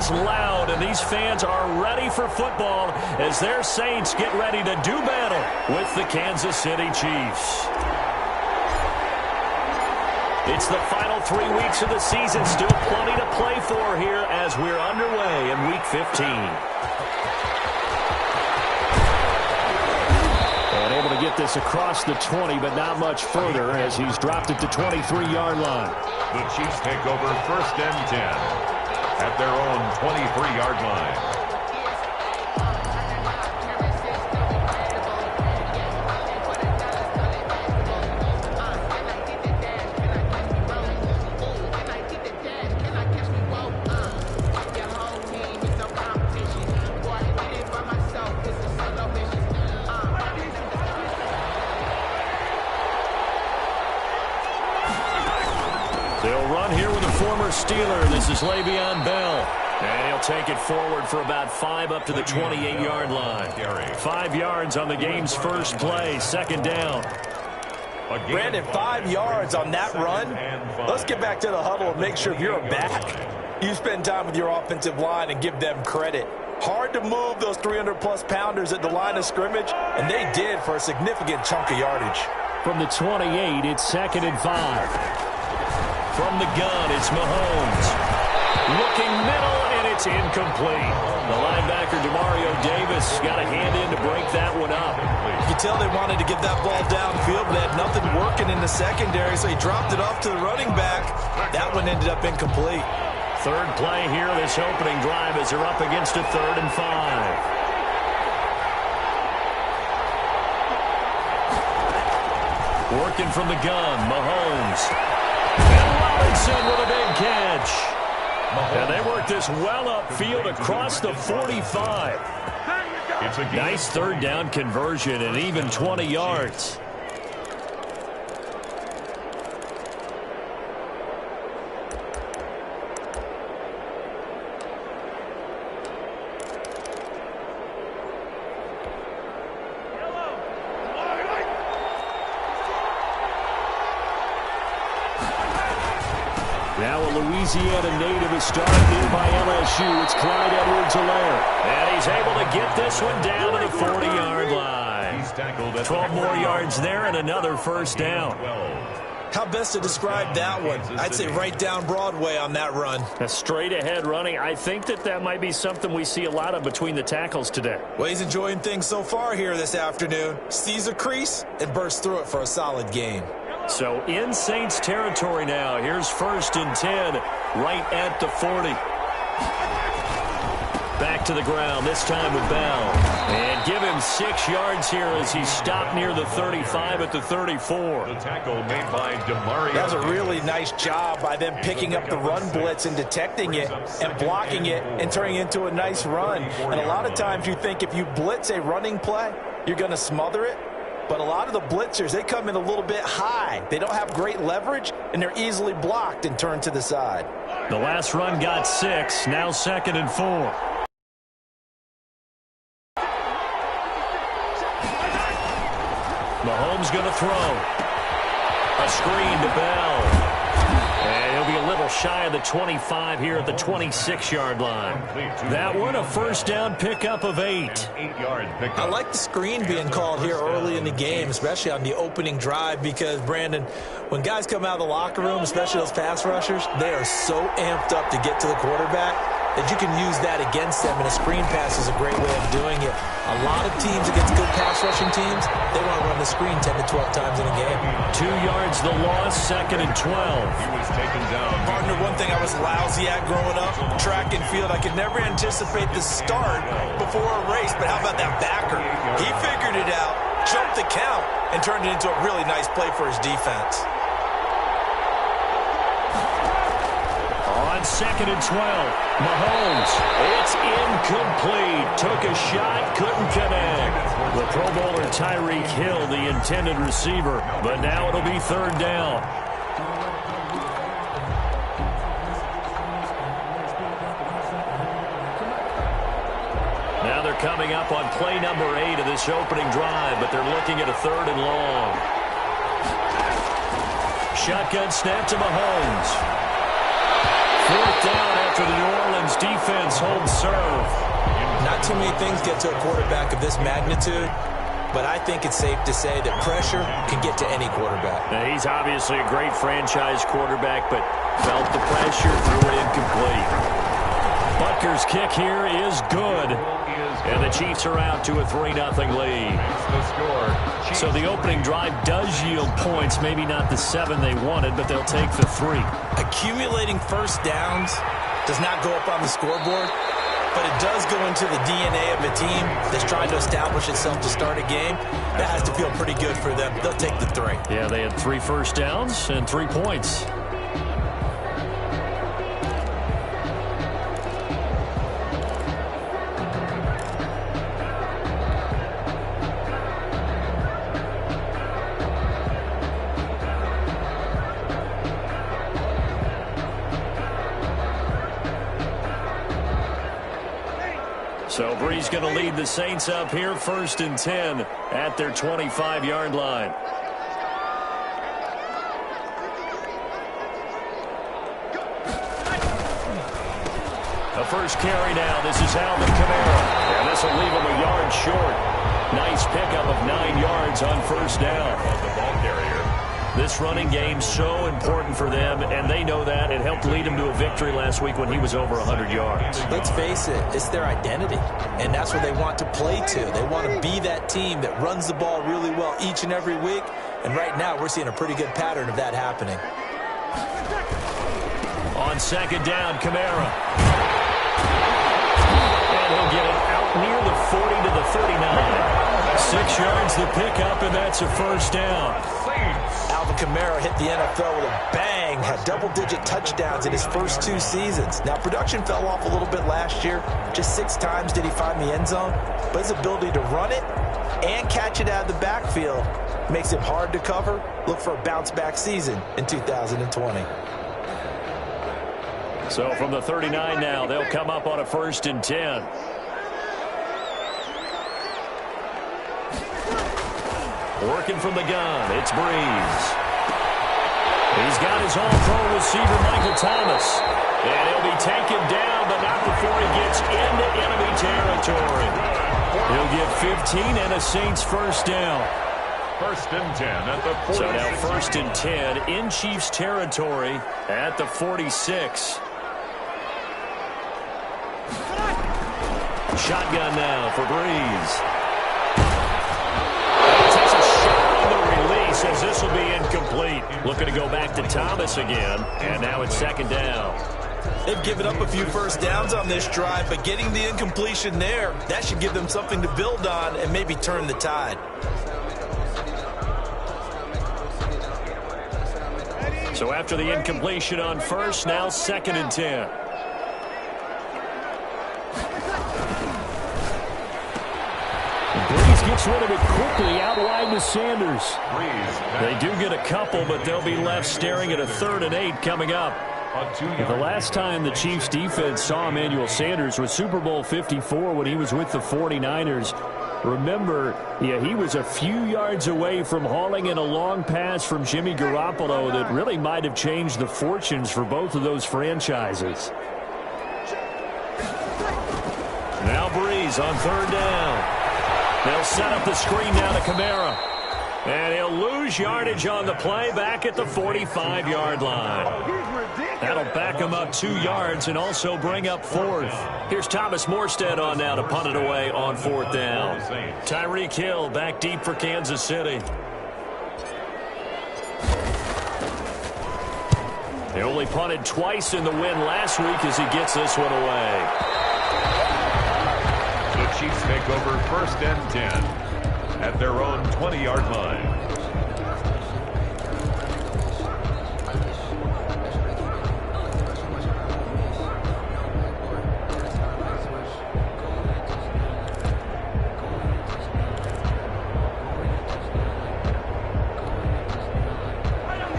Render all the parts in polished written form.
is loud, and these fans are ready for football as their Saints get ready to do battle with the Kansas City Chiefs. It's the final 3 weeks of the season. Still plenty to play for here as we're underway in Week 15. And able to get this across the 20, but not much further as he's dropped it to 23-yard line. The Chiefs take over 1st and 10 at their own 23-yard line. They'll run here with a former Steeler. This is Le'Veon Bell. And he'll take it forward for about 5 up to the 28-yard line. 5 yards on the game's first play. 2nd down. Brandon, 5 yards on that run. Let's get back to the huddle and make sure if you're a back, you spend time with your offensive line and give them credit. Hard to move those 300-plus pounders at the line of scrimmage, and they did for a significant chunk of yardage. From the 28, it's 2nd and 5. From the gun, it's Mahomes. Looking middle, and it's incomplete. The linebacker, Demario Davis, got a hand in to break that one up. You can tell they wanted to get that ball downfield, but they had nothing working in the secondary, so he dropped it off to the running back. That one ended up incomplete. 3rd play here, this opening drive, as they're up against a 3rd and 5. Working from the gun, Mahomes. And Robinson with a big catch. And they work this well upfield across the 45. It's a nice 3rd down conversion and even 20 yards. Now a Louisiana native is starting in by LSU. It's Clyde Edwards-Helaire. And he's able to get this one down to the 40-yard line. 12 more yards there and another 1st down. How best to describe that one? I'd say right down Broadway on that run. A straight-ahead running. I think that might be something we see a lot of between the tackles today. Well, he's enjoying things so far here this afternoon. Sees a crease and bursts through it for a solid gain. So in Saints territory now. Here's 1st and 10 right at the 40. Back to the ground, this time with Bell. And give him 6 yards here as he's stopped near the 35 at the 34. The tackle made by Demario. That was a really nice job by them picking up the run blitz and detecting it and blocking it and turning it into a nice run. And a lot of times you think if you blitz a running play, you're going to smother it. But a lot of the blitzers, they come in a little bit high. They don't have great leverage, and they're easily blocked and turned to the side. The last run got 6, now 2nd and 4. Mahomes going to throw. A screen to Bell. And he'll be a little shy of the 25 here at the 26-yard line. That one a 1st down pickup of 8. I like the screen being called here early in the game, especially on the opening drive, because, Brandon, when guys come out of the locker room, especially those pass rushers, they are so amped up to get to the quarterback that you can use that against them, and a screen pass is a great way of doing it. A lot of teams against good pass rushing teams, they want to run the screen 10 to 12 times in a game. 2 yards the loss, 2nd and 12. He was taken down. Partner, one thing I was lousy at growing up, track and field, I could never anticipate the start before a race, but how about that backer? He figured it out, jumped the count, and turned it into a really nice play for his defense. On 2nd and 12, Mahomes. It's incomplete. Took a shot, couldn't connect. The Pro Bowler Tyreek Hill, the intended receiver, but now it'll be 3rd down. Now they're coming up on play number 8 of this opening drive, but they're looking at a 3rd and long. Shotgun snap to Mahomes. fourth down after the New Orleans defense holds serve. Not too many things get to a quarterback of this magnitude, but I think it's safe to say that pressure can get to any quarterback. Now, he's obviously a great franchise quarterback, but felt the pressure, threw it incomplete. Butker's kick here is good, and the Chiefs are out to a 3-0 lead. So the opening drive does yield points, maybe not the 7 they wanted, but they'll take the 3. Accumulating first downs does not go up on the scoreboard, but it does go into the DNA of a team that's trying to establish itself to start a game. That has to feel pretty good for them. They'll take the 3. Yeah, they had 3 first downs and 3 points. So Brees going to lead the Saints up here, 1st and 10 at their 25-yard line. The first carry now. This is Alvin Kamara. And this will leave him a yard short. Nice pickup of 9 yards on first down. The ball carrier. This running game so important for them, and they know that. It helped lead him to a victory last week when he was over 100 yards. Let's face it, it's their identity, and that's what they want to play to. They want to be that team that runs the ball really well each and every week, and right now we're seeing a pretty good pattern of that happening. On second down, Kamara. And he'll get it out near the 40 to the 39. 6 yards the pickup, and that's a first down. Alvin Kamara hit the NFL with a bang, had double-digit touchdowns in his first 2 seasons. Now, production fell off a little bit last year. Just 6 times did he find the end zone. But his ability to run it and catch it out of the backfield makes him hard to cover. Look for a bounce-back season in 2020. So from the 39 now, they'll come up on a 1st and 10. Working from the gun, it's Brees. He's got his all-pro receiver, Michael Thomas. And he'll be taken down, but not before he gets into enemy territory. He'll get 15 and a Saints first down. 1st and 10 at the 46. So now 1st and 10 in Chiefs territory at the 46. Shotgun now for Brees. Says this will be incomplete. Looking to go back to Thomas again, and now it's 2nd down. They've given up a few first downs on this drive, but getting the incompletion there, that should give them something to build on and maybe turn the tide. So after the incompletion on first, now 2nd and 10. Brees gets rid of it quickly out wide to Sanders. They do get a couple, but they'll be left staring at a 3rd and 8 coming up. The last time the Chiefs defense saw Emmanuel Sanders was Super Bowl 54 when he was with the 49ers. Remember, he was a few yards away from hauling in a long pass from Jimmy Garoppolo that really might have changed the fortunes for both of those franchises. Now Brees on 3rd down. They'll set up the screen now to Kamara. And he'll lose yardage on the play back at the 45-yard line. That'll back him up 2 yards and also bring up 4th. Here's Thomas Morstead on now to punt it away on 4th down. Tyreek Hill back deep for Kansas City. They only punted twice in the win last week as he gets this one away. Chiefs take over 1st and 10 at their own 20-yard line.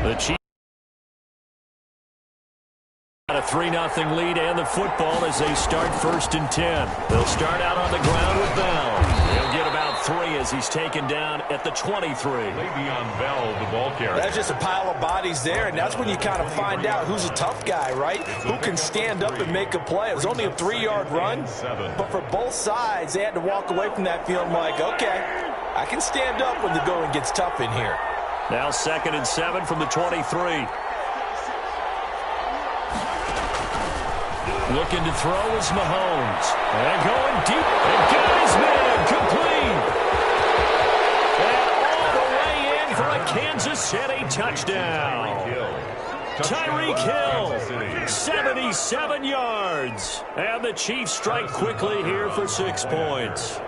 The Chiefs got a 3-0 lead and the football as they start 1st and 10. They'll start out on the ground with Bell. He'll get about 3 as he's taken down at the 23. Le'Veon Bell, the ball carrier. That's just a pile of bodies there, and that's when you kind of find out who's a tough guy, right? Who can stand up and make a play. It was only a 3-yard run, but for both sides, they had to walk away from that field like, okay, I can stand up when the going gets tough in here. Now 2nd and 7 from the 23. Looking to throw is Mahomes. And going deep. And guys, man, complete. And all the way in for a Kansas City touchdown. Tyreek Hill, 77 yards. And the Chiefs strike quickly here for 6 points.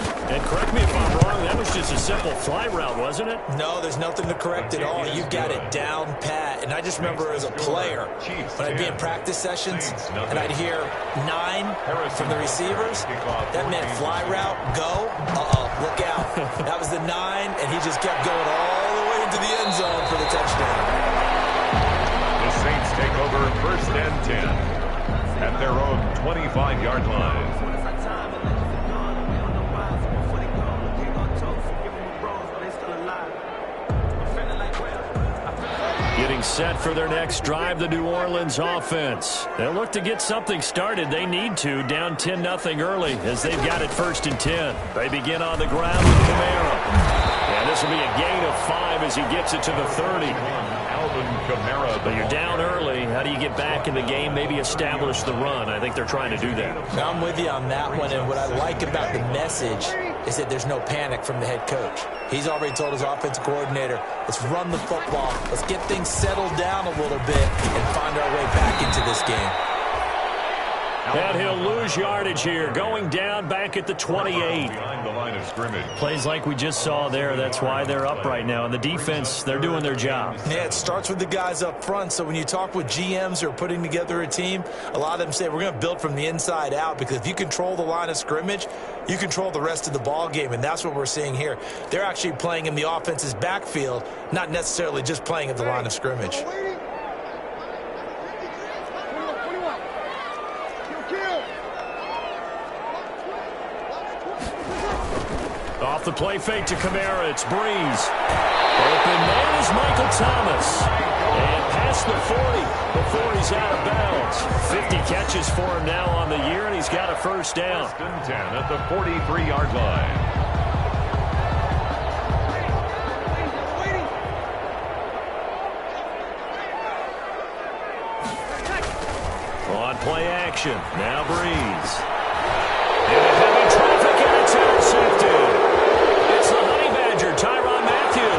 And correct me if I'm wrong, that was just a simple fly route, wasn't it? No, there's nothing to correct at all. You've got it down pat. And I just remember as a player, when I'd be in practice sessions and I'd hear 9 from the receivers, that meant fly route, go, look out. That was the 9, and he just kept going all the way into the end zone for the touchdown. The Saints take over 1st and 10 at their own 25-yard line. Getting set for their next drive, the New Orleans offense. They'll look to get something started. They need to, down 10-0 early as they've got it 1st and 10. They begin on the ground with Kamara. And this will be a gain of 5 as he gets it to the 30. Alvin Kamara. But you're down early. How do you get back in the game, maybe establish the run? I think they're trying to do that. Now, I'm with you on that one, and what I like about the message is that there's no panic from the head coach. He's already told his offensive coordinator, let's run the football, let's get things settled down a little bit and find our way back into this game. And he'll lose yardage here, going down back at the 28. Behind the line of scrimmage. Plays like we just saw there, that's why they're up right now. And the defense, they're doing their job. Yeah, it starts with the guys up front. So when you talk with GMs who are putting together a team, a lot of them say we're going to build from the inside out, because if you control the line of scrimmage, you control the rest of the ball game, and that's what we're seeing here. They're actually playing in the offense's backfield, not necessarily just playing at the line of scrimmage. Off the play fake to Kamara, it's Breeze. Open man is Michael Thomas. And past the 40 before he's out of bounds. 50 catches for him now on the year, and he's got a 1st down. 1st and 10 at the 43-yard line. On play action, now Breeze. And a heavy traffic, and it's intercepted. It's the Honey Badger, Tyrann Mathieu.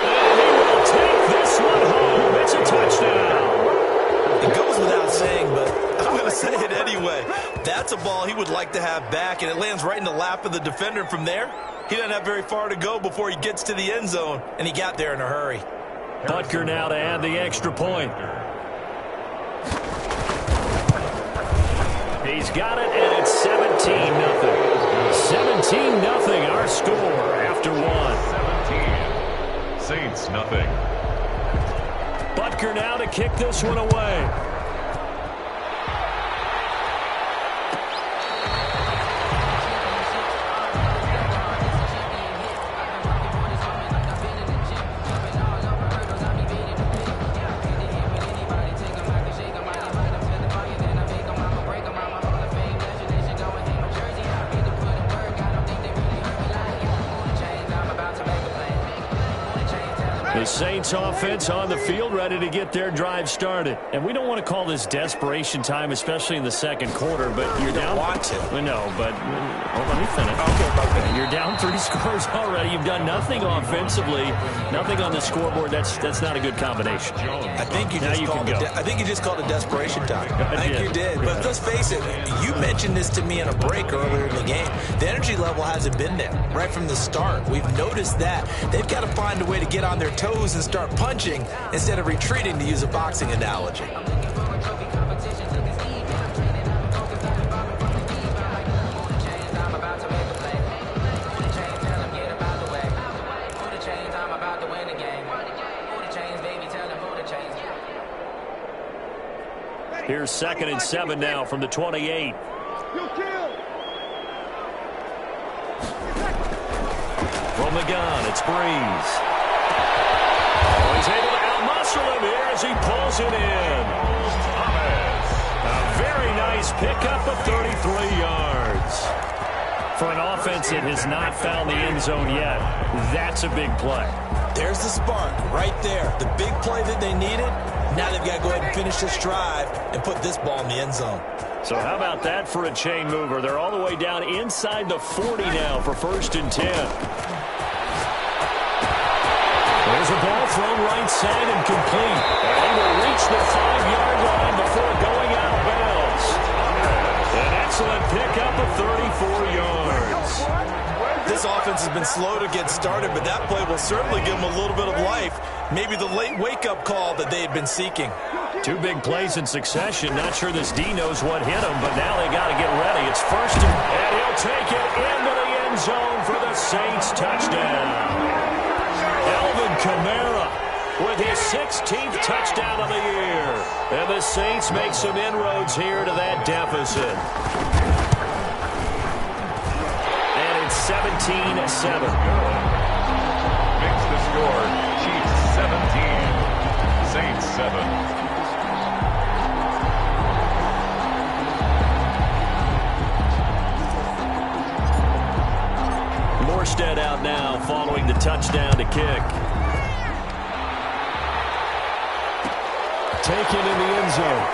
And he will take this one home. It's a touchdown. It goes without saying, but I'm going to say it anyway. That's a ball he would like to have back, and it lands right in the lap of the defender. From there, he doesn't have very far to go before he gets to the end zone, and he got there in a hurry. Butker now to add the extra point. He's got it, and it's 17-0. 17-0, our score after 1. 17. Saints nothing. Butker now to kick this one away. The Saints offense on the field, ready to get their drive started. And we don't want to call this desperation time, especially in the 2nd quarter, but you're down. Want to. No, but let me finish. Okay. You're down 3 scores already. You've done nothing offensively, nothing on the scoreboard. That's not a good combination. I think you just called it desperation time. I think you did. But let's face it, you mentioned this to me in a break earlier in the game. The energy level hasn't been there right from the start. We've noticed that. They've got to find a way to get on their toes and start punching instead of retreating, to use a boxing analogy. Here's 2nd and 7 now from the 28. From the gun, it's Breeze. Oh, he's able to out-muscle him here as he pulls it in. A very nice pickup of 33 yards. For an offense that has not found the end zone yet, that's a big play. There's the spark right there. The big play that they needed. Now they've got to go ahead and finish this drive and put this ball in the end zone. So how about that for a chain mover? They're all the way down inside the 40 now for 1st and 10. There's a ball thrown right side and complete. And he will reach the 5-yard line before going out of bounds. An excellent pickup of 34 yards. This offense has been slow to get started, but that play will certainly give them a little bit of life. Maybe the late wake-up call that they had been seeking. 2 big plays in succession. Not sure this D knows what hit him, but now they got to get ready. It's 1st and he'll take it into the end zone for the Saints touchdown. Alvin Kamara with his 16th touchdown of the year. And the Saints make some inroads here to that deficit. And it's 17-7. Makes the score. Chiefs 17. Saints 7. Morstead out now following the touchdown to kick. Taken in the end zone.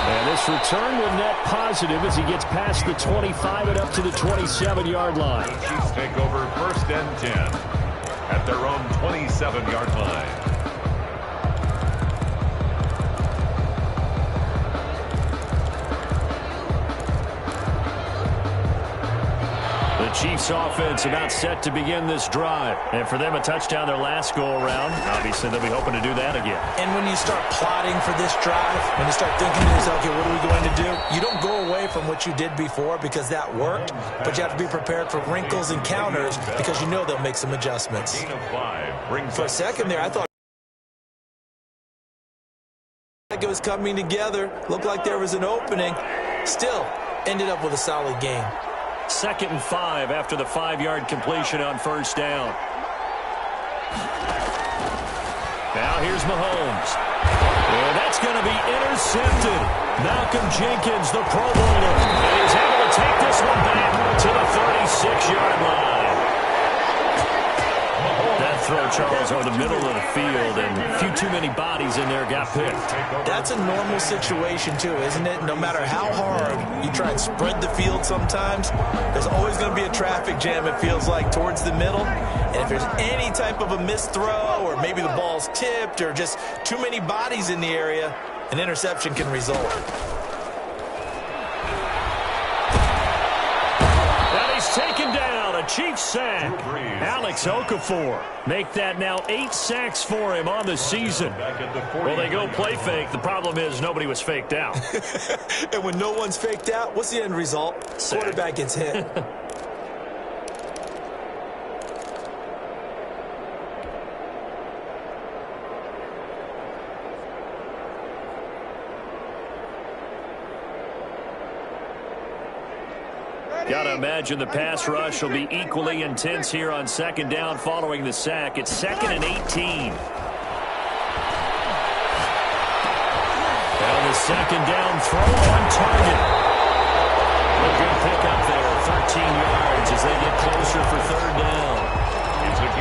And this return will net positive as he gets past the 25 and up to the 27-yard line. The Chiefs take over 1st and 10 at their own 27-yard line. Chiefs offense about set to begin this drive. And for them, a touchdown their last go-around. Obviously, they'll be hoping to do that again. And when you start plotting for this drive, when you start thinking to yourself, okay, what are we going to do? You don't go away from what you did before because that worked, but you have to be prepared for wrinkles and counters because you know they'll make some adjustments. For a second there, I thought it was coming together. Looked like there was an opening. Still ended up with a solid game. 2nd and 5 after the 5-yard completion on 1st down. Now here's Mahomes. And that's going to be intercepted. Malcolm Jenkins, the Pro Bowler. And he's able to take this one back to the 36-yard line. That throw, Charles, over the middle of the field, and a few too many bodies in there got picked. That's a normal situation, too, isn't it? No matter how hard you try and spread the field sometimes, there's always going to be a traffic jam, it feels like, towards the middle. And if there's any type of a missed throw or maybe the ball's tipped or just too many bodies in the area, an interception can result. And he's taken down. A Chiefs sack. Alex Okafor make that now 8 sacks for him on the season. Well, they go play fake. The problem is nobody was faked out. And when no one's faked out, what's the end result? Sack. Quarterback gets hit. Got to imagine the pass rush will be equally intense here on 2nd down following the sack. It's 2nd and 18. Now the 2nd down throw on target. A good pickup there, 13 yards as they get closer for 3rd down.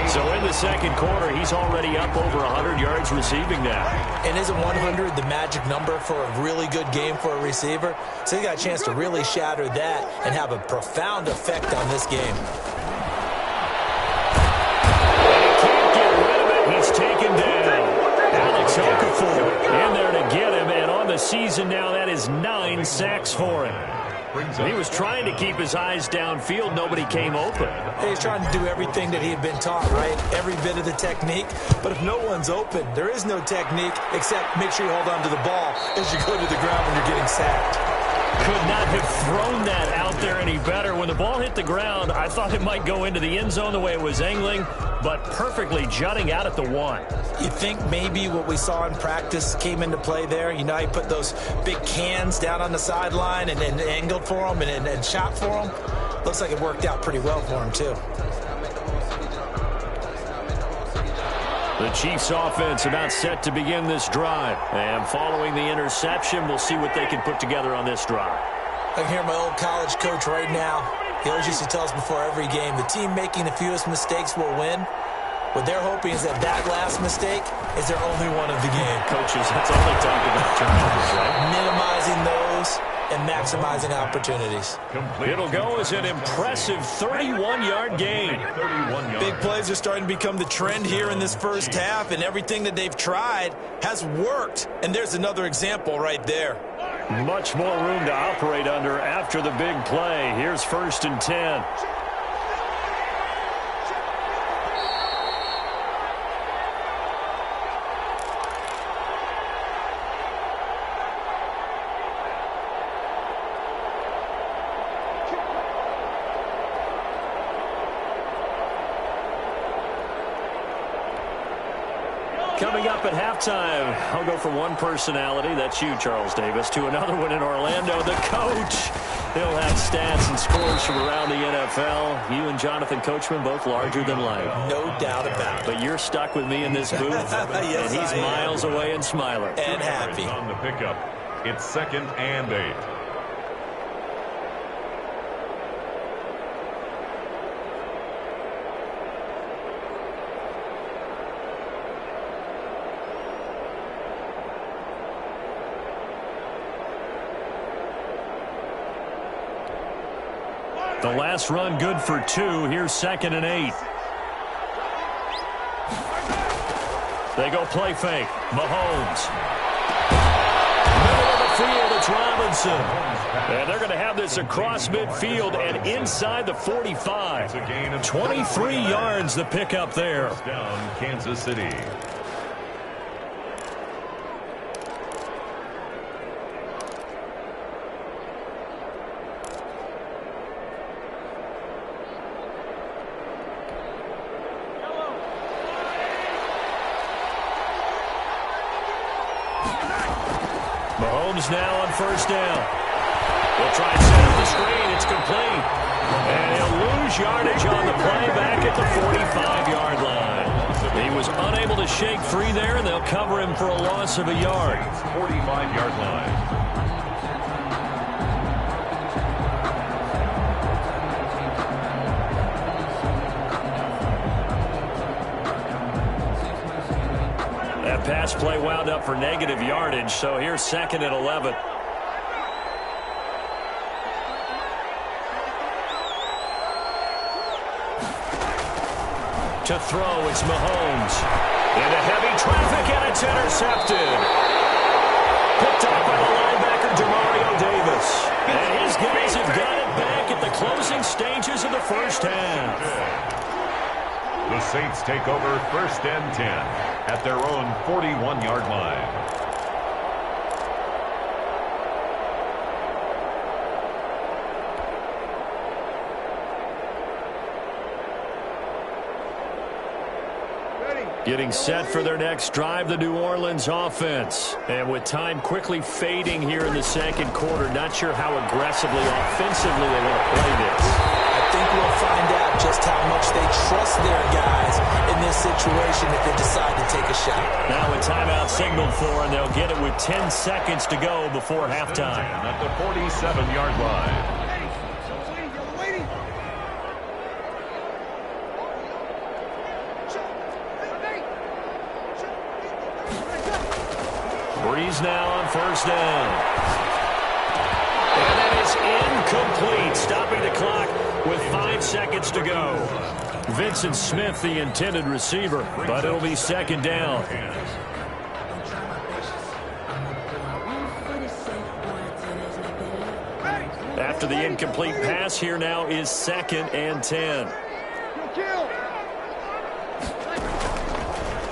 So in the 2nd quarter, he's already up over 100 yards receiving now. And isn't 100 the magic number for a really good game for a receiver? So he got a chance to really shatter that and have a profound effect on this game. And he can't get rid of it. He's taken down. Alex Okafor in there to get him. And on the season now, that is 9 sacks for him. He was trying to keep his eyes downfield. Nobody came open. He's trying to do everything that he had been taught, right? Every bit of the technique. But if no one's open, there is no technique except make sure you hold on to the ball as you go to the ground when you're getting sacked. Could not have thrown that out there any better. When the ball hit the ground, I thought it might go into the end zone the way it was angling, but perfectly jutting out at the 1. You think maybe what we saw in practice came into play there? You know, he put those big cans down on the sideline and angled for them and shot for them. Looks like it worked out pretty well for him, too. The Chiefs offense about set to begin this drive. And following the interception, we'll see what they can put together on this drive. I can hear my old college coach right now. He always used to tell us before every game, the team making the fewest mistakes will win. What they're hoping is that last mistake is their only one of the game. Coaches, that's all they talk about, turnovers, right? Minimizing those and maximizing opportunities. It'll go as an impressive 31-yard gain. Big plays are starting to become the trend here in this first half, and everything that they've tried has worked. And there's another example right there. Much more room to operate under after the big play. Here's 1st and 10. Coming up at halftime, I'll go from one personality, that's you, Charles Davis, to another one in Orlando, the coach. He'll have stats and scores from around the NFL. You and Jonathan Coachman, both larger than life. No doubt about it. But you're stuck with me in this booth, yes, and he's miles away and smiling. And happy. On the pickup, it's 2nd and 8. The last run good for 2. Here's 2nd and 8. They go play fake. Mahomes. Middle of the field, it's Robinson. And they're going to have this across midfield and inside the 45. 23 yards the pickup there. Down Kansas City. Mahomes now on 1st down. They'll try and set up the screen. It's complete. And he'll lose yardage on the play back at the 45-yard line. He was unable to shake free there, and they'll cover him for a loss of a yard. 45-yard line. That pass play wound up for negative yardage, so here's 2nd and 11. To throw, it's Mahomes. Into heavy traffic, and it's intercepted. Picked up by the linebacker, Demario Davis. And his guys have got it back at the closing stages of the first half. The Saints take over 1st and 10 at their own 41-yard line. Getting set for their next drive, the New Orleans offense. And with time quickly fading here in the 2nd quarter, not sure how aggressively, offensively they want to play this. I think we'll find out just how much they trust their guys in this situation if they decide to take a shot. Now a timeout signaled for, and they'll get it with 10 seconds to go before halftime. At the 47-yard line. Breeze now on 1st down. And that is incomplete, stopping the clock with 5 seconds to go. Vincent Smith, the intended receiver, but it'll be 2nd down. After the incomplete pass, here now is 2nd and 10.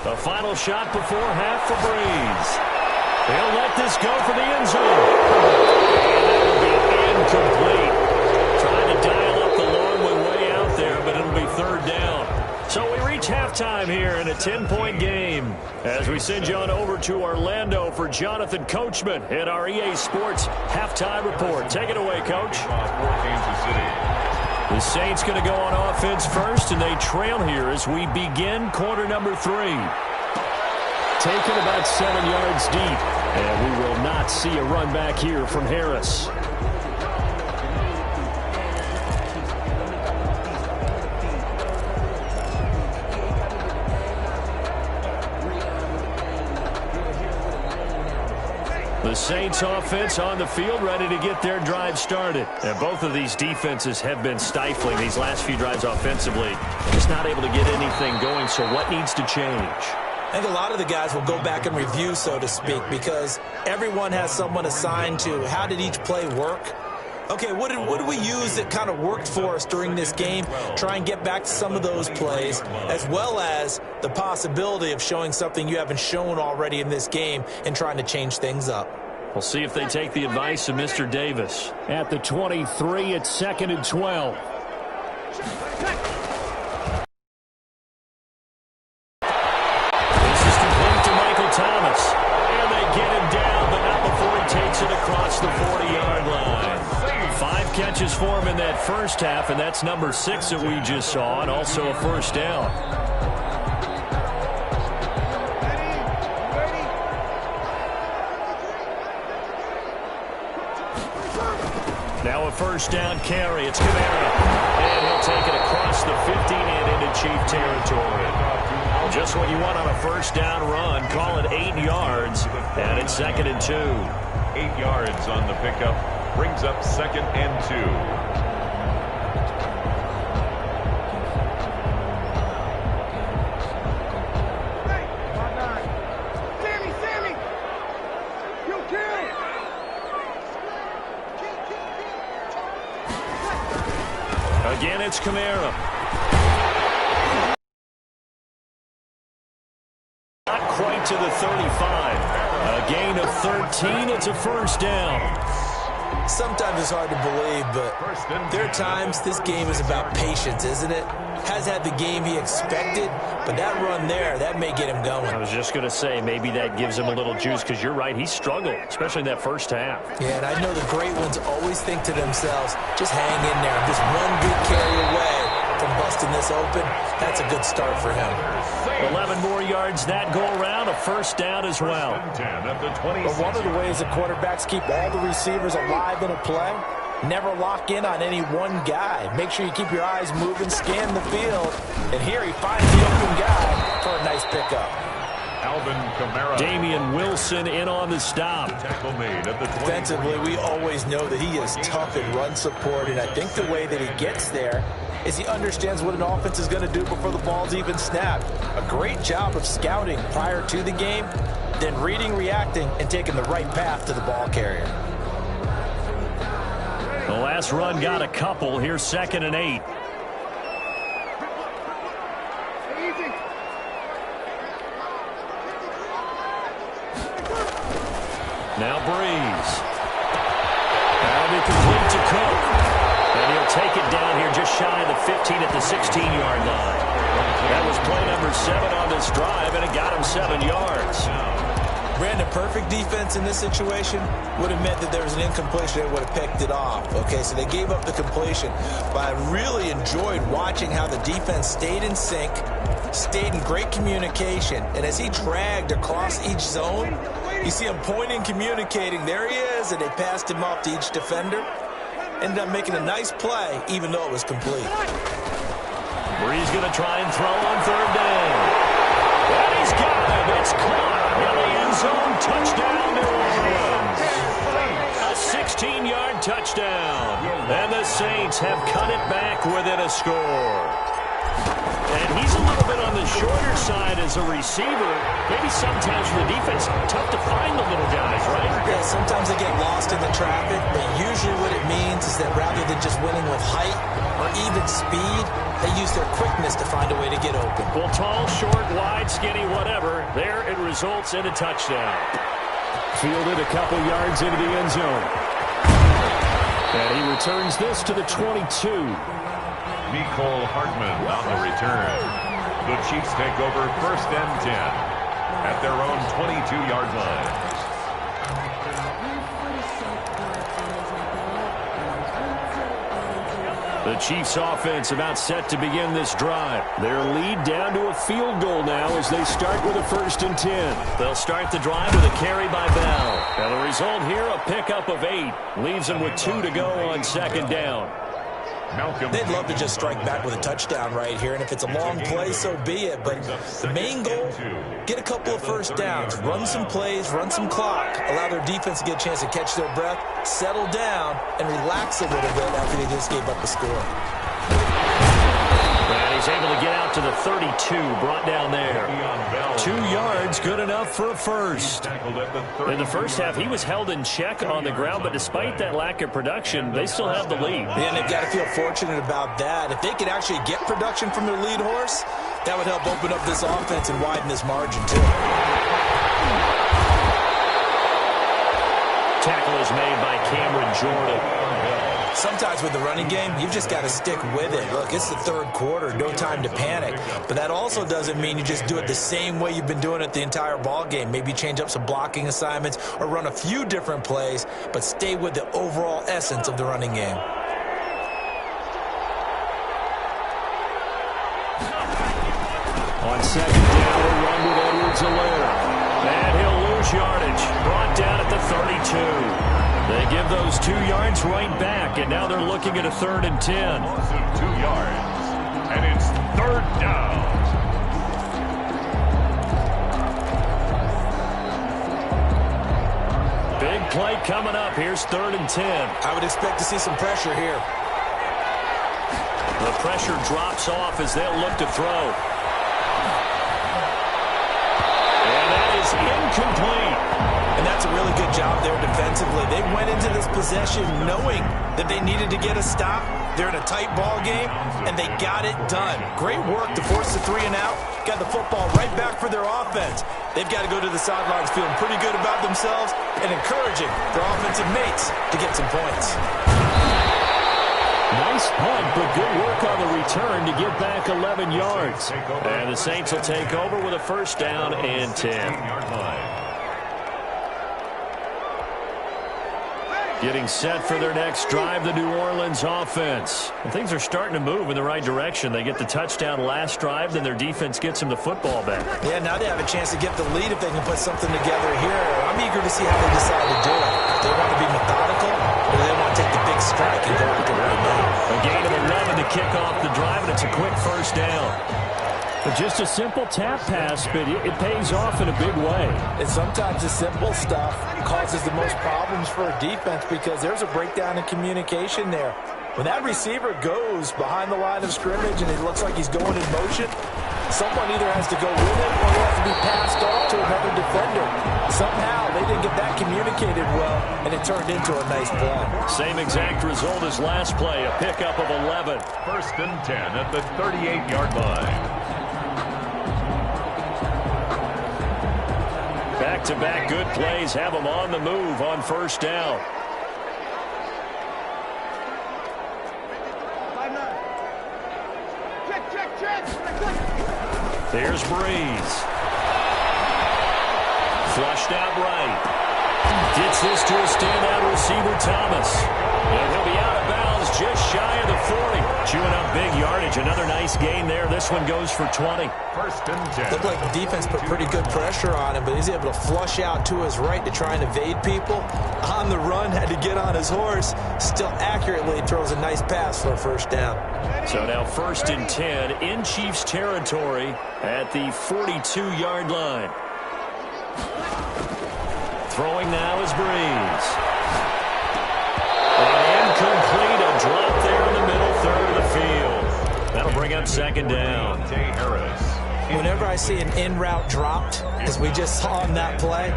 The final shot before half for Breeze. He'll let this go for the end zone. And that'll be incomplete. Trying to dial up the long way out there, but it'll be third down. So we reach halftime here in a 10-point game as we send you on over to Orlando for Jonathan Coachman at our EA Sports halftime report. Take it away, Coach. The Saints going to go on offense first, and they trail here as we begin quarter number 3. Taken about 7 yards deep, and we will not see a run back here from Harris. The Saints offense on the field, ready to get their drive started. And both of these defenses have been stifling these last few drives offensively. Just not able to get anything going, so what needs to change? I think a lot of the guys will go back and review, so to speak, because everyone has someone assigned to how did each play work. Okay, what did we use that kind of worked for us during this game? Try and get back to some of those plays, as well as the possibility of showing something you haven't shown already in this game and trying to change things up. We'll see if they take the advice of Mr. Davis. At the 23, it's 2nd and 12. This is complete to Michael Thomas. And they get him down, but not before he takes it across the 40-yard line. 5 catches for him in that first half, and that's number 6 that we just saw, and also a first down. Now a first down carry. It's Kamara. And he'll take it across the 15 and into Chief territory. Just what you want on a first down run. Call it 8 yards. And it's 2nd and 2. 8 yards on the pickup. Brings up 2nd and 2. Again, it's Kamara. Not quite to the 35. A gain of 13. It's a first down. Sometimes it's hard to believe, but there are times this game is about patience, isn't it? Has had the game he expected, but that run there, that may get him going. I was just going to say, maybe that gives him a little juice, because you're right, he struggled, especially in that first half. Yeah, and I know the great ones always think to themselves, just hang in there. I'm just one good carry away from busting this open. That's a good start for him. 11 more yards that go around, a first down as well. But one of the ways the quarterbacks keep all the receivers alive in a play, never lock in on any one guy. Make sure you keep your eyes moving, scan the field. And here he finds the open guy for a nice pickup. Alvin Kamara. Damian Wilson in on the stop. Tackle made at the 20. Defensively, we always know that he is tough in run support, and I think the way that he gets there is he understands what an offense is going to do before the ball's even snapped. A great job of scouting prior to the game, then reading, reacting, and taking the right path to the ball carrier. The last run got a couple. Here's 2nd and 8. Now Breeze. That'll be complete to Cook. And he'll take it down here just shy of the 15 at the 16-yard line. That was play number 7 on this drive, and it got him 7 yards. Brandon, perfect defense in this situation would have meant that there was an incompletion. They would have picked it off. Okay, so they gave up the completion. But I really enjoyed watching how the defense stayed in sync, stayed in great communication. And as he dragged across each zone, you see him pointing, communicating. There he is, and they passed him off to each defender. Ended up making a nice play, even though it was complete. Breeze going to try and throw on 3rd down. And he's got him. It's caught in the end zone. Touchdown, New Orleans. A 16-yard touchdown. And the Saints have cut it back within a score. And he's a little bit on the shorter side as a receiver. Maybe sometimes for the defense, tough to find the little guys, right? Yeah, sometimes they get lost in the traffic, but usually what it means is that rather than just winning with height or even speed, they use their quickness to find a way to get open. Well, tall, short, wide, skinny, whatever, there it results in a touchdown. Fielded a couple yards into the end zone. And he returns this to the 22. Nicole Hartman on the return. The Chiefs take over 1st and 10 at their own 22-yard line. The Chiefs offense about set to begin this drive. Their lead down to a field goal now as they start with a 1st and 10. They'll start the drive with a carry by Bell. And the result here, a pickup of 8. Leaves them with 2 to go on 2nd down. They'd love to just strike back with a touchdown right here, and if it's a long play, so be it. But the main goal, get a couple of 1st downs, run some plays, run some clock, allow their defense to get a chance to catch their breath, settle down, and relax a little bit after they just gave up a score. And he's able to get out to the 32, brought down there. 2 yards, good enough for a 1st. In the first half, he was held in check on the ground, but despite that lack of production, they still have the lead. Yeah, and they've got to feel fortunate about that. If they could actually get production from their lead horse, that would help open up this offense and widen this margin, too. Tackle is made by Cameron Jordan. Sometimes with the running game, you've just got to stick with it. Look, it's the 3rd quarter, no time to panic. But that also doesn't mean you just do it the same way you've been doing it the entire ball game. Maybe change up some blocking assignments or run a few different plays, but stay with the overall essence of the running game. On 2nd down, a run with Edwards-Helaire. And he'll lose yardage. Brought down at the 32. They give those 2 yards right back, and now they're looking at a 3rd and 10. Loss of 2 yards, and it's 3rd down. Big play coming up. Here's 3rd and 10. I would expect to see some pressure here. The pressure drops off as they'll look to throw. And that is incomplete. And that's a really good job there defensively. They went into this possession knowing that they needed to get a stop. They're in a tight ball game, and they got it done. Great work to force the 3 and out. Got the football right back for their offense. They've got to go to the sidelines feeling pretty good about themselves and encouraging their offensive mates to get some points. Nice punt, but good work on the return to get back 11 yards. And the Saints will take over with a 1st down and 10. Getting set for their next drive, the New Orleans offense. And things are starting to move in the right direction. They get the touchdown last drive, then their defense gets them the football back. Yeah, now they have a chance to get the lead if they can put something together here. I'm eager to see how they decide to do it. Do they want to be methodical, or do they want to take the big strike and go after right now? A gain of 11 to kick off the drive, and it's a quick 1st down. But just a simple tap pass, but it pays off in a big way. And sometimes the simple stuff causes the most problems for a defense because there's a breakdown in communication there. When that receiver goes behind the line of scrimmage and it looks like he's going in motion, someone either has to go with him or he has to be passed off to another defender. Somehow they didn't get that communicated well, and it turned into a nice play. Same exact result as last play, a pickup of 11. 1st and 10 at the 38-yard line. Back-to-back good plays have them on the move on 1st down. There's Breeze. Flushed out right. Gets this to a standout receiver, Thomas. And he'll be out of bounds just shy of the 40. Chewing up big yardage. Another nice gain there. This one goes for 20. 1st and 10. Looked like the defense put pretty good pressure on him, but he's able to flush out to his right to try and evade people. On the run, had to get on his horse. Still accurately throws a nice pass for a 1st down. So now 1st and 10 in Chiefs territory at the 42-yard line. Throwing now is Breeze. And incomplete, a drop there in the middle 3rd of the field. That'll bring up 2nd down. Whenever I see an in-route dropped, as we just saw in that play,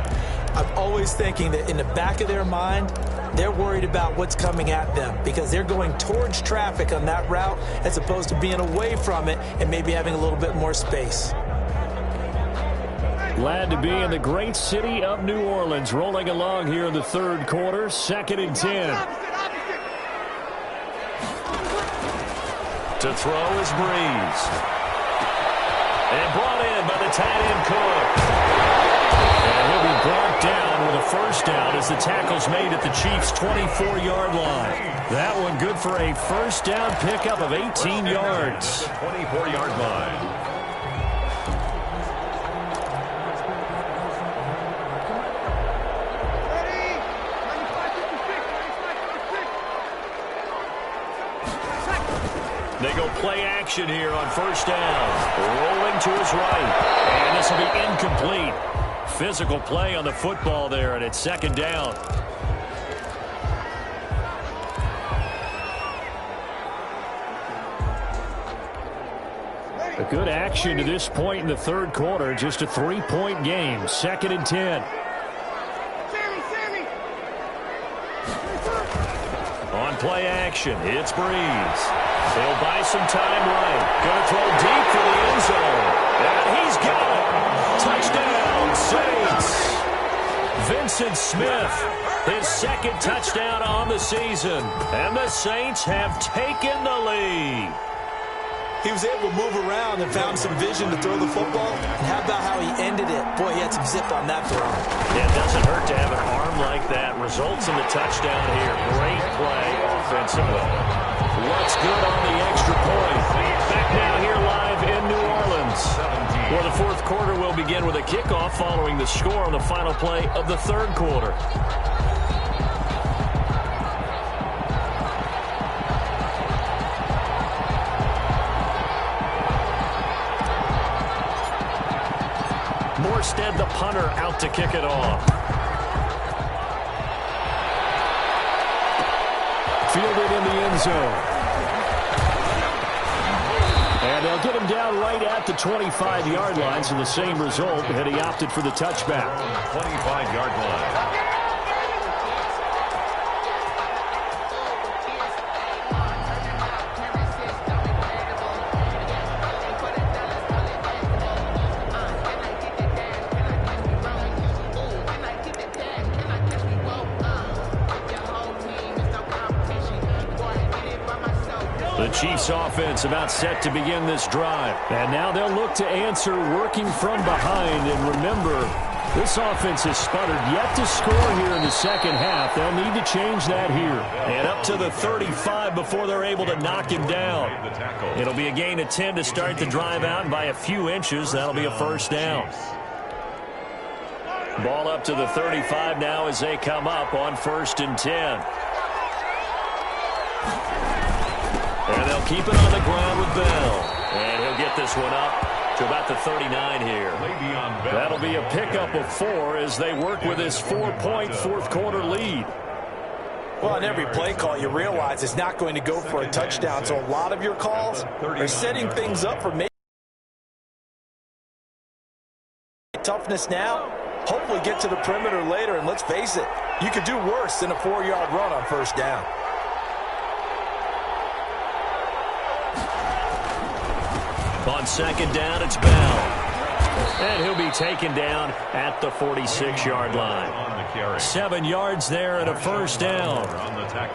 I'm always thinking that in the back of their mind, they're worried about what's coming at them because they're going towards traffic on that route as opposed to being away from it and maybe having a little bit more space. Glad to be in the great city of New Orleans, rolling along here in the 3rd quarter, 2nd and 10. To throw is Breeze. And brought in by the tight end Cook. And he'll be brought down with a first down as the tackle's made at the Chiefs' 24-yard line. That one good for a first down pickup of 18 yards. 24-yard line. They go play action here on first down. Rolling to his right. And this will be incomplete. Physical play on the football there, and it's second down. A good action to this point in the third quarter. Just a 3-point game. Second and 10. On play action, it's Breeze. He'll buy some time right. Going to throw deep for the end zone. And he's got it. Touchdown, Saints. Vincent Smith, his second touchdown on the season. And the Saints have taken the lead. He was able to move around and found some vision to throw the football. And how about how he ended it? Boy, he had some zip on that throw. Yeah, it doesn't hurt to have an arm like that. Results in the touchdown here. Great play offensively. What's good on the extra point? Back now here live in New Orleans. Well, the fourth quarter will begin with a kickoff following the score on the final play of the third quarter. Morstead, the punter, out to kick it off. Fielded in the end zone. And they'll get him down right at the 25-yard line, so the same result, and he opted for the touchback. 25-yard line. The Chiefs offense about set to begin this drive. And now they'll look to answer working from behind. And remember, this offense has sputtered yet to score here in the second half. They'll need to change that here. And up to the 35 before they're able to knock him down. It'll be a gain of 10 to start the drive out, and by a few inches, that'll be a first down. Ball up to the 35 now as they come up on 1st and 10. And they'll keep it on the ground with Bell. And he'll get this one up to about the 39 here. That'll be a pickup of 4 as they work with this 4-point fourth quarter lead. Well, on every play call, you realize it's not going to go for a touchdown. So a lot of your calls are setting things up for maybe toughness now. Hopefully get to the perimeter later. And let's face it, you could do worse than a 4-yard run on first down. On second down, it's Bell. And he'll be taken down at the 46-yard line. 7 yards there and a first down.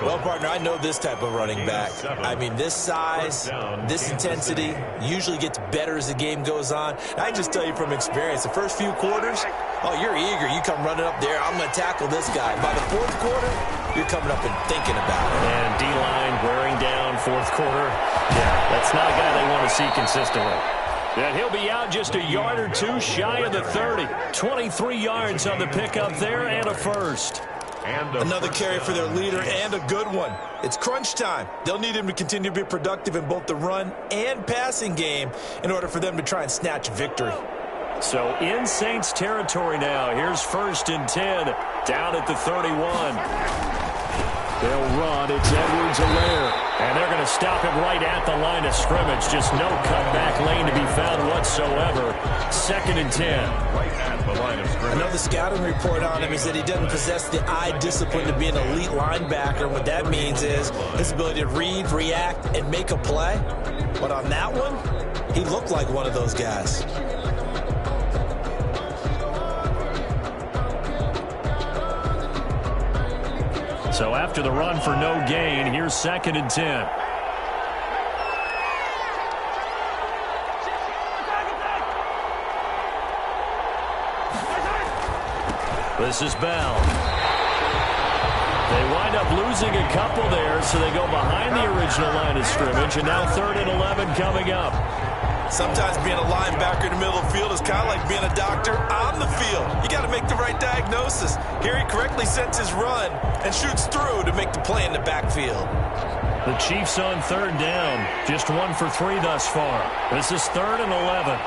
Well, partner, I know this type of running back. I mean, this size, this intensity usually gets better as the game goes on. And I can just tell you from experience, the first few quarters, oh, you're eager. You come running up there, I'm going to tackle this guy. By the fourth quarter, you're coming up and thinking about it. And D-line wearing down fourth quarter. Yeah, that's not a guy they want to see consistently. And he'll be out just a yard or two shy of the 30. 23 yards on the pickup there and a first. And another carry for their leader and a good one. It's crunch time. They'll need him to continue to be productive in both the run and passing game in order for them to try and snatch victory. So in Saints territory now. Here's 1st and 10 down at the 31. They'll run. It's Edwards-Helaire. And they're going to stop him right at the line of scrimmage. Just no cutback lane to be found whatsoever. 2nd and 10. Right at the line of scrimmage. Another scouting report on him is that he doesn't possess the eye discipline to be an elite linebacker. And what that means is his ability to read, react, and make a play. But on that one, he looked like one of those guys. So after the run for no gain, here's 2nd and 10. This is Bell. They wind up losing a couple there, so they go behind the original line of scrimmage, and now 3rd and 11 coming up. Sometimes being a linebacker in the middle of the field is kind of like being a doctor on the field. You got to make the right diagnosis. Here he correctly sets his run and shoots through to make the play in the backfield. The Chiefs on 3rd down. Just 1 for 3 thus far. This is 3rd and 11.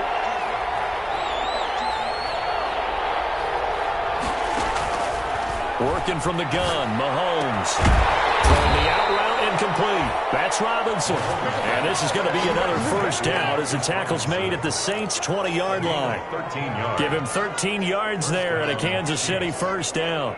Working from the gun, Mahomes. Throwing the out route, incomplete. That's Robinson. And this is going to be another 1st down as the tackle's made at the Saints' 20-yard line. 13 yards. Give him 13 yards there and a Kansas City 1st down.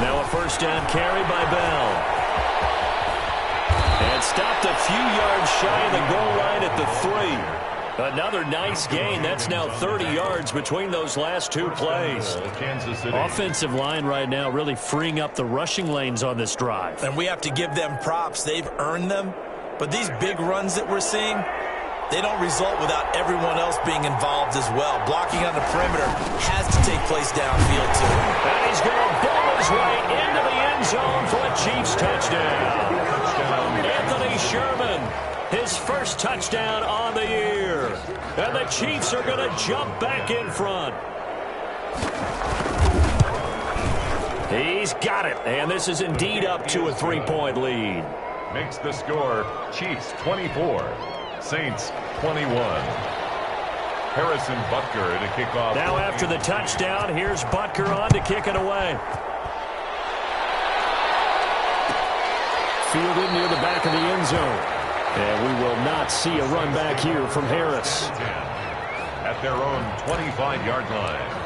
Now a 1st down carry by Bell. And stopped a few yards shy of the goal line at the 3. Another nice gain. That's now 30 yards between those last 2 plays. Kansas City. Offensive line right now really freeing up the rushing lanes on this drive. And we have to give them props. They've earned them. But these big runs that we're seeing, they don't result without everyone else being involved as well. Blocking on the perimeter has to take place downfield too. And he's going to ball his way into the end zone for a Chiefs touchdown. Anthony Sherman, his 1st touchdown on the year. And the Chiefs are going to jump back in front. He's got it. And this is indeed up to a 3-point lead. Makes the score Chiefs 24, Saints 21. Harrison Butker to kick off. Now after the touchdown, here's Butker on to kick it away. Fielded near the back of the end zone. And we will not see a run back here from Harris. At their own 25-yard line.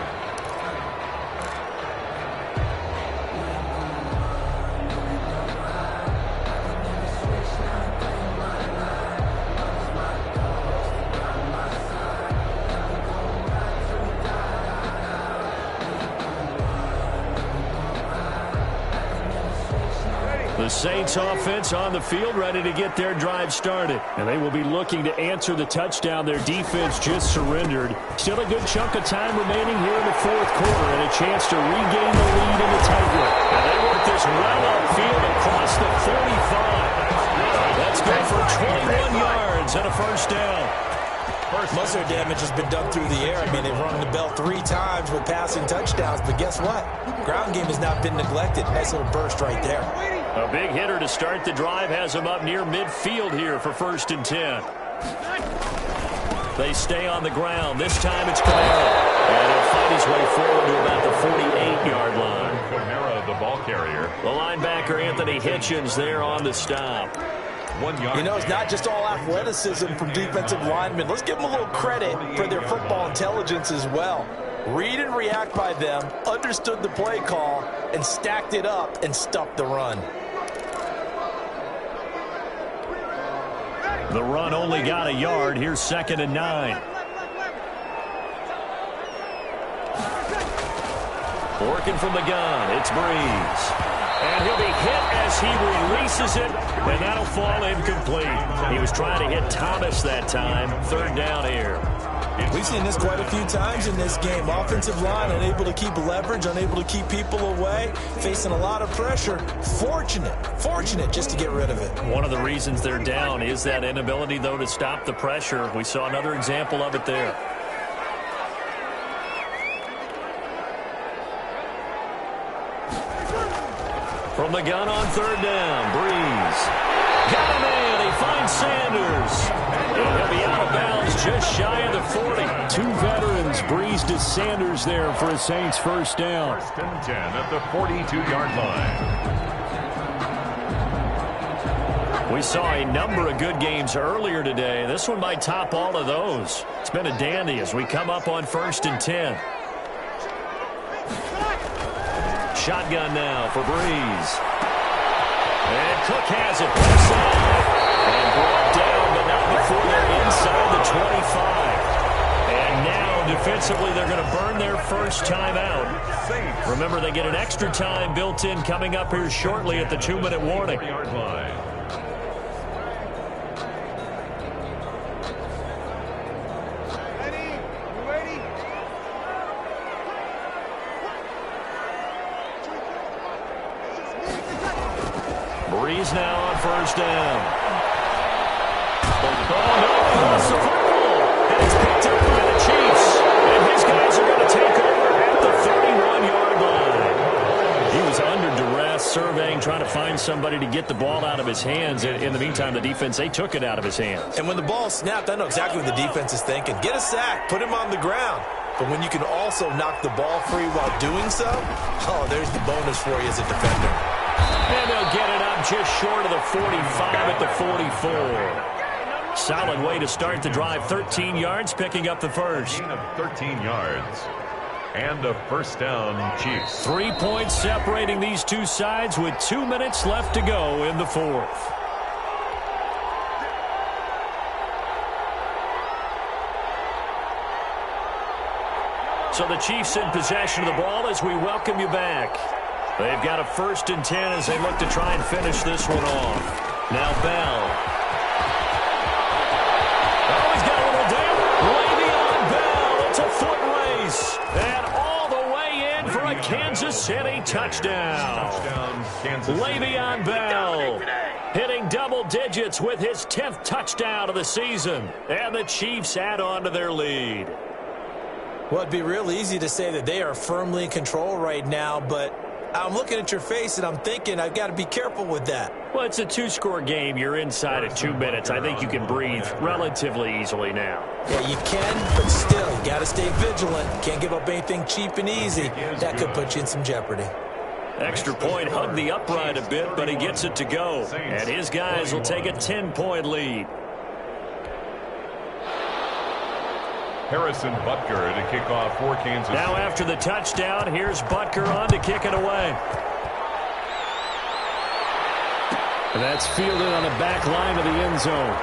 The Saints offense on the field ready to get their drive started. And they will be looking to answer the touchdown their defense just surrendered. Still a good chunk of time remaining here in the 4th quarter and a chance to regain the lead in the tightrope. And they work this well upfield across the 45. That's good for 21 yards and a 1st down. Most of their damage has been done through the air. I mean, they've rung the bell 3 times with passing touchdowns. But guess what? Ground game has not been neglected. Nice little burst right there. A big hitter to start the drive has him up near midfield here for 1st and 10. They stay on the ground. This time it's Kamara. And he'll fight his way forward to about the 48-yard line. Kamara, the ball carrier. The linebacker, Anthony Hitchens, there on the stop. 1 yard. You know, it's not just all athleticism from defensive linemen. Let's give them a little credit for their football intelligence as well. Read and react by them, understood the play call, and stacked it up and stuffed the run. The run only got a yard. Here's 2nd and 9. Working from the gun, it's Breeze. And he'll be hit as he releases it, and that'll fall incomplete. He was trying to hit Thomas that time. 3rd down here. We've seen this quite a few times in this game. Offensive line unable to keep leverage, unable to keep people away, facing a lot of pressure. Fortunate just to get rid of it. One of the reasons they're down is that inability, though, to stop the pressure. We saw another example of it there. From the gun on 3rd down, Breeze. Got him in. He finds Sanders. And he'll be out of bounds just shy of the 40. 2 veterans, Breeze to Sanders there for a Saints 1st down. 1st and 10 at the 42-yard line. We saw a number of good games earlier today. This one might top all of those. It's been a dandy as we come up on 1st and 10. Shotgun now for Breeze. And Cook has it. And brought down, but not before they're inside the 25. And now, defensively, they're going to burn their first timeout. Remember, they get an extra time built in coming up here shortly at the 2-minute warning. Yard line. Breeze now on first down. Oh, no, he lost the football. And it's picked up by the Chiefs. And his guys are going to take over at the 31-yard line. He was under duress, surveying, trying to find somebody to get the ball out of his hands. In the meantime, the defense, they took it out of his hands. And when the ball snapped, I know exactly what the defense is thinking. Get a sack, put him on the ground. But when you can also knock the ball free while doing so, oh, there's the bonus for you as a defender. And they'll get it up just short of the 45 at the 44. Solid way to start the drive. 13 yards, picking up the first. Gain of 13 yards. And a first down, Chiefs. 3 points separating these two sides with 2 minutes left to go in the fourth. So the Chiefs in possession of the ball as we welcome you back. They've got a 1st and 10 as they look to try and finish this one off. Now Bell. Oh, he's got a little down. Le'Veon Bell. It's a foot race. And all the way in for a Kansas City touchdown. Kansas City. Le'Veon Bell hitting double digits with his 10th touchdown of the season. And the Chiefs add on to their lead. Well, it'd be real easy to say that they are firmly in control right now, but I'm looking at your face and I'm thinking I've got to be careful with that. Well, it's a 2-score game. You're inside of 2 minutes. I think you can breathe relatively easily now. Yeah, you can, but still, you got to stay vigilant. Can't give up anything cheap and easy. That could put you in some jeopardy. Extra point hugged the upright a bit, but he gets it to go. And his guys will take a 10-point lead. Harrison Butker to kick off for Kansas City. Now after the touchdown, here's Butker on to kick it away. And that's fielded on the back line of the end zone.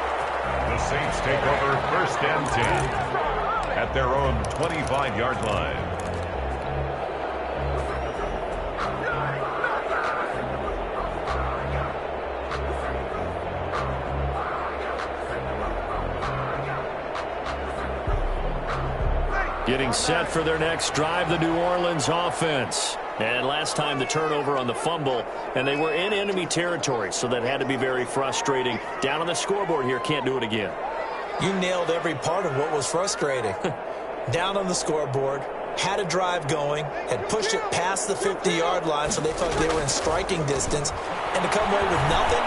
The Saints take over 1st and 10 at their own 25-yard line. Getting set for their next drive, the New Orleans offense. And last time the turnover on the fumble, and they were in enemy territory, so that had to be very frustrating. Down on the scoreboard here, can't do it again. You nailed every part of what was frustrating. Down on the scoreboard, had a drive going, had pushed it past the 50-yard line, so they thought they were in striking distance, and to come away with nothing,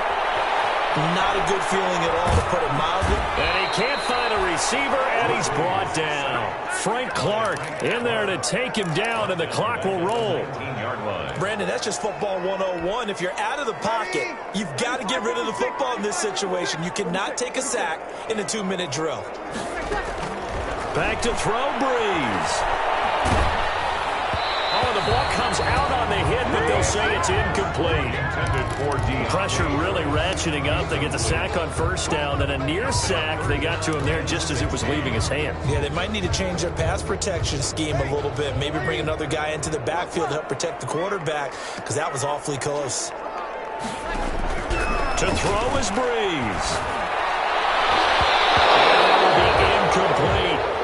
not a good feeling at all, to put it mildly. And he can't find a receiver, and he's brought down. Frank Clark in there to take him down, and the clock will roll. Brandon, that's just football 101. If you're out of the pocket, you've got to get rid of the football in this situation. You cannot take a sack in a 2-minute drill. Back to throw, Breeze. Oh, the ball comes out on the hit, but they'll say it's incomplete. Pressure really ratcheting up. They get the sack on 1st down, and a near sack. They got to him there just as it was leaving his hand. Yeah, they might need to change their pass protection scheme a little bit. Maybe bring another guy into the backfield to help protect the quarterback, because that was awfully close. To throw is Breeze. And it'll be incomplete.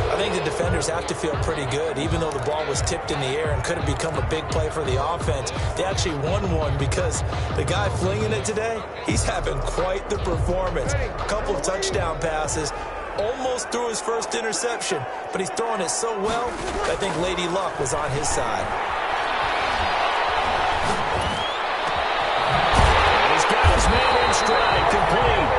I think the defenders have to feel pretty good. Even though the ball was tipped in the air and could have become a big play for the offense, they actually won one because the guy flinging it today, he's having quite the performance. A couple of touchdown passes, almost threw his first interception, but he's throwing it so well, I think Lady Luck was on his side. And he's got his man in stride, complete.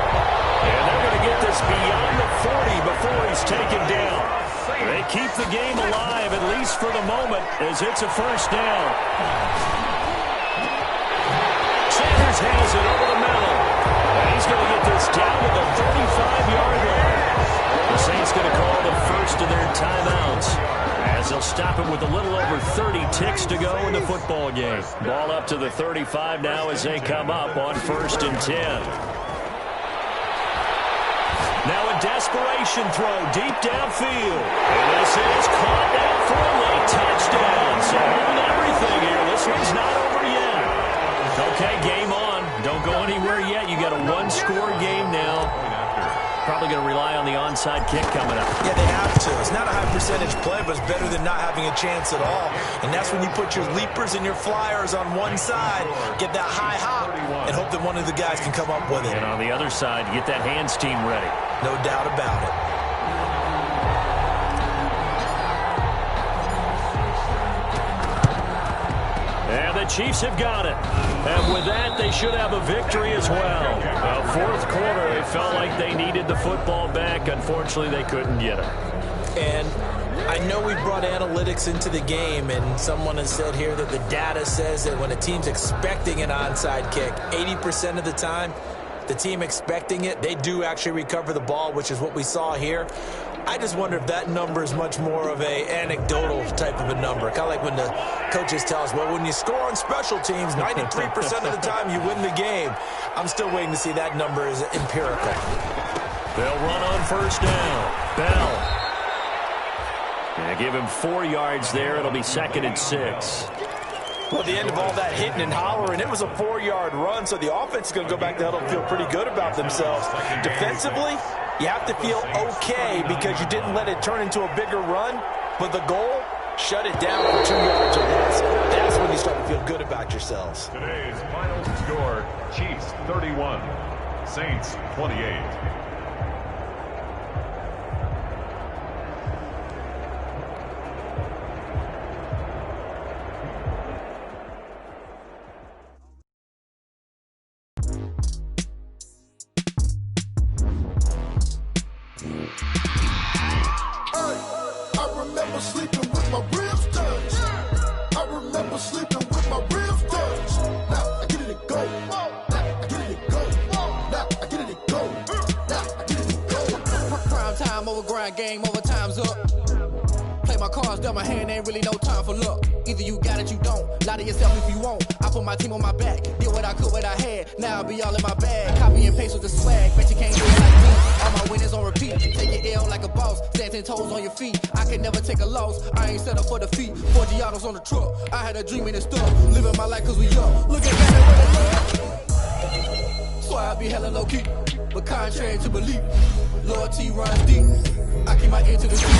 And they're going to get this beyond the 40 before he's taken down. They keep the game alive, at least for the moment, as it's a 1st down. Sanders has it over the middle. And he's going to get this down to the 35-yard line. The Saints going to call the first of their timeouts, as they'll stop it with a little over 30 ticks to go in the football game. Ball up to the 35 now as they come up on 1st and 10. Now a desperation throw deep downfield. And this is caught down for a late touchdown. So holding everything here. This one's not over yet. Okay, game on. Don't go anywhere yet. You got a one-score game now. Probably going to rely on the onside kick coming up. Yeah, they have to. It's not a high percentage play, but it's better than not having a chance at all. And that's when you put your leapers and your flyers on one side, get that high hop, and hope that one of the guys can come up with it. And on the other side, get that hands team ready. No doubt about it. And the Chiefs have got it. And with that, they should have a victory as well. Fourth quarter, they felt like they needed the football back. Unfortunately, they couldn't get it. And I know we brought analytics into the game, and someone has said here that the data says that when a team's expecting an onside kick, 80% of the time, the team expecting it, they do actually recover the ball, which is what we saw here. I just wonder if that number is much more of a anecdotal type of a number. Kind of like when the coaches tell us, well, when you score on special teams, 93% of the time you win the game. I'm still waiting to see that number is empirical. They'll run on first down. Bell. And give him 4 yards there. It'll be 2nd and 6. Well, at the end of all that hitting and hollering, it was a 4-yard run, so the offense is going to go back to huddle and feel pretty good about themselves. Defensively, you have to feel okay because you didn't let it turn into a bigger run, but the goal, shut it down for 2 yards or less. That's when you start to feel good about yourselves. Today's final score, Chiefs 31, Saints 28. Game over, time's up. Play my cards, dealt my hand, ain't really no time for luck. Either you got it, you don't. Lie to yourself if you won't. I put my team on my back, did what I could, what I had. Now I'll be all in my bag. Copy and paste with the swag, bet you can't do it like me. All my winners on repeat. Take your L like a boss, stand 10 toes on your feet. I can never take a loss, I ain't set up for defeat. 4 Giottos on the truck, I had a dream and it's stuck. Living my life cause we up, looking back at where they love. So I be hella low key, but contrary to belief, loyalty runs deep. I keep my ear to the street.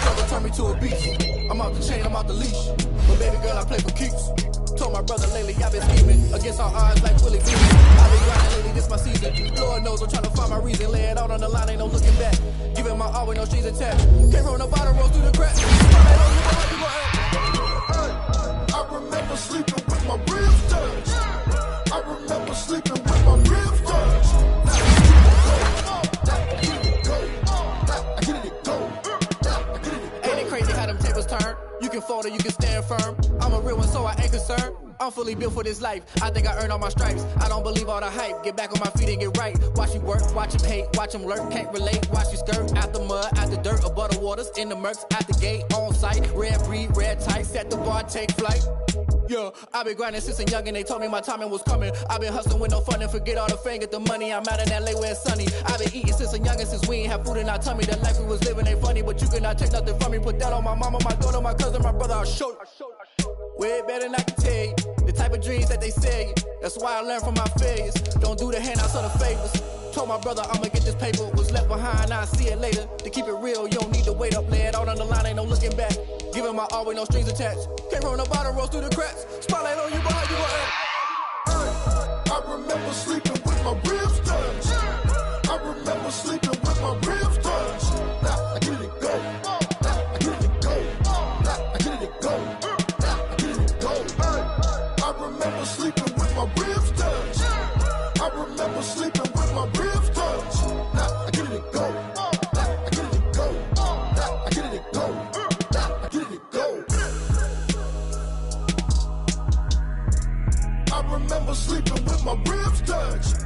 Struggle turn me to a beast. I'm out the chain, I'm out the leash. But baby girl, I play for keeps. Told my brother lately I've been scheming against all odds like Willie Beeman. I've been grinding lately, this my season. Lord knows I'm trying to find my reason. Lay it out on the line, ain't no looking back. Giving my all with no strings attached. Can't roll no bottom, roll through the cracks. I remember sleeping with my ribs touched. I remember sleeping with my ribs touched. Turn. You can fold or you can stand firm. I'm a real one, so I ain't concerned. I'm fully built for this life. I think I earned all my stripes. I don't believe all the hype. Get back on my feet and get right. Watch you work, watch him hate, watch him lurk. Can't relate, watch you skirt. Out the mud, out the dirt, above the waters, in the murks, out the gate, on site. Red breed, red tight, set the bar, take flight. Yeah, I've been grinding since a young and they told me my timing was coming. I've been hustling with no fun and forget all the fame, get the money. I'm out in LA where it's sunny. I've been eating since a young and since we ain't have food in our tummy. The life we was living ain't funny, but you cannot take nothing from me. Put that on my mama, my daughter, my cousin, my brother, I'll show you. Way better than I can tell you. The type of dreams that they sell you. That's why I learned from my failures. Don't do the handouts or the favors. Told my brother I'ma get this paper. Was left behind, I'll see it later. To keep it real, you don't need to wait up. Lay it out on the line, ain't no looking back. Giving my all with no strings attached. Can't roll no bottom, roll through the cracks. Spotlight on you, but how you gon' act? I remember sleeping with my ribs touched. I remember sleeping with my ribs touched. Now I get it go. I get it go. I get it go. I get it go. I remember sleeping with my ribs touched. I remember sleeping with my ribs touched. Now I get it go. I get it go. I get it go. I get it go. I remember sleeping with my ribs touched.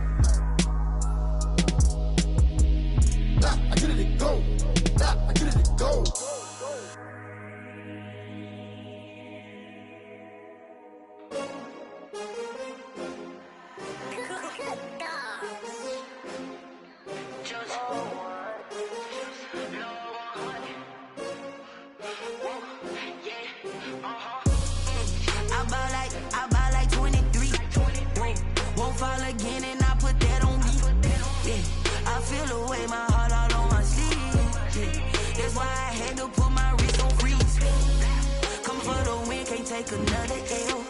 take another L.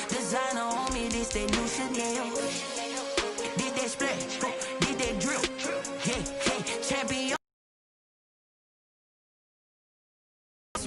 Designer on me, this that new Chanel. Did that splash, did that drill. Yeah, champion.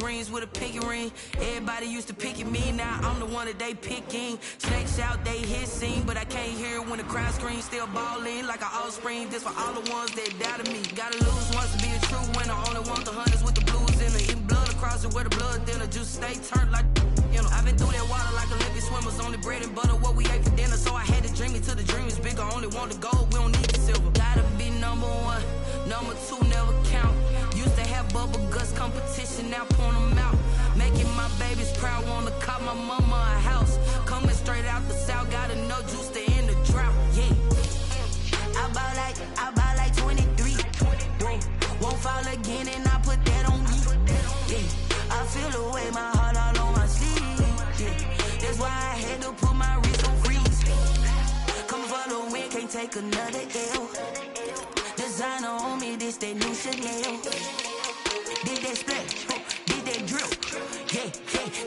Rings with a pinky ring. Everybody used to pick at me, now I'm the one that they picking. Snakes out, they hissing, but I can't hear when the crowd screams. Still balling like an offspring. This for all the ones that doubted me. Gotta lose once to be a true winner. Only want the hunters with the blues in it. Eating blood across it where the blood thinner. Just stay turned like, you know. I've been through that water like Olympic swimmers. Only bread and butter, what we ate for dinner. So I had to dream it till the dream is bigger. Only want the gold, we don't need the silver. Gotta be number one, number two never count. Used to have bubble guts competition, now point them out. Making my babies proud, wanna cop my mama a house. Coming straight out the south, got enough juice to end the drought. Yeah, I buy like 23. Whoa, won't fall again, and I put that on me. Yeah, I feel the way, my heart all on my sleeve. Yeah, that's why I had to put my wrist on freeze. Coming for the win, can't take another L. Designer on me, this that new Chanel. Did that splash, did that drill. Yeah,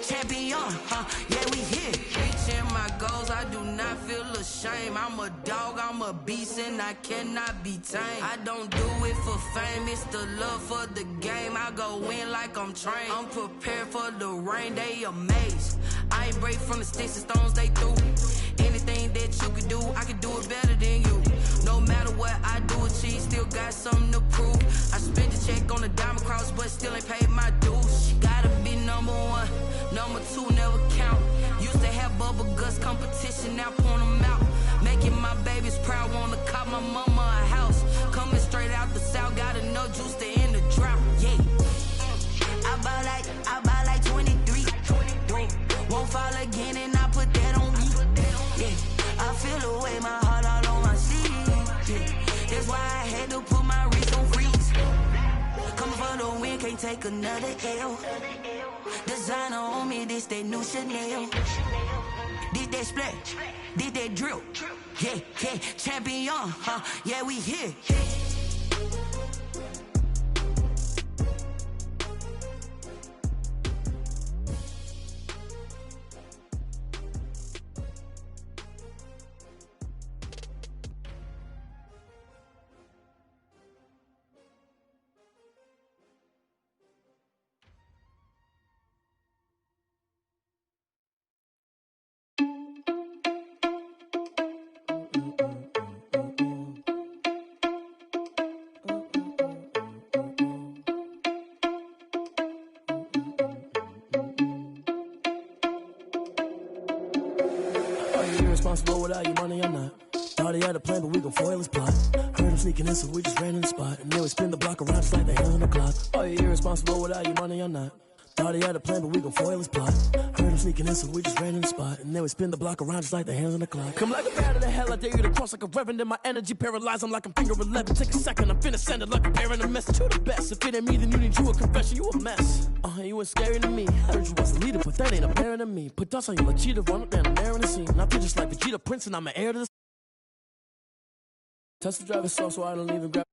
champion, yeah, we here. Reaching my goals, I do not feel ashamed. I'm a dog, I'm a beast, and I cannot be tamed. I don't do it for fame, it's the love for the game. I go in like I'm trained. I'm prepared for the rain, they amazed. I ain't break from the sticks and stones they threw. Anything that you could do, I can do it better than you. No matter what I do, achieve, still got something to prove. I spent a check on the diamond cross, but still ain't paid my dues. Gotta be number one, number two never count. Used to have bubble guts competition, now point them out. Making my babies proud, wanna cop my mama a house. Coming straight out the south, got enough juice to end the drought. Yeah, I buy like 23. Won't fall again, and I put that on me. Yeah, I feel the way, my heart all on my sleeve. Yeah, that's why I had to put my wrist on freeze. Coming for the win, can't take another L. Designer on me, this that new Chanel. Did that splash, did that drill. Yeah, champion, yeah, we here. Irresponsible without your money or not. Thought he had a plan, but we gon' foil his plot. Heard him sneaking in, so we just ran in the spot. And then we spin the block around just like the hands on the clock. Are you irresponsible without your money or not? Thought he had a plan, but we gon' foil his plot. Heard him sneaking in, so we just ran in the spot. And then we spin the block around just like the hands on the clock. Come like a bat of the hell, I dare you to cross like a reverend. And my energy paralyzed, I'm like I'm finger 11. Take a second, I'm finna send it like a parent a message. You the best, if it ain't me, then you need you a confession. You a mess, you was scary to me. Heard you was a leader, but that ain't apparent to me. Put dust on you like cheetah, run up down the air in the scene. Now I just like Vegeta Prince, and I'm an heir to the... Touch the driver's soul so I don't even grab...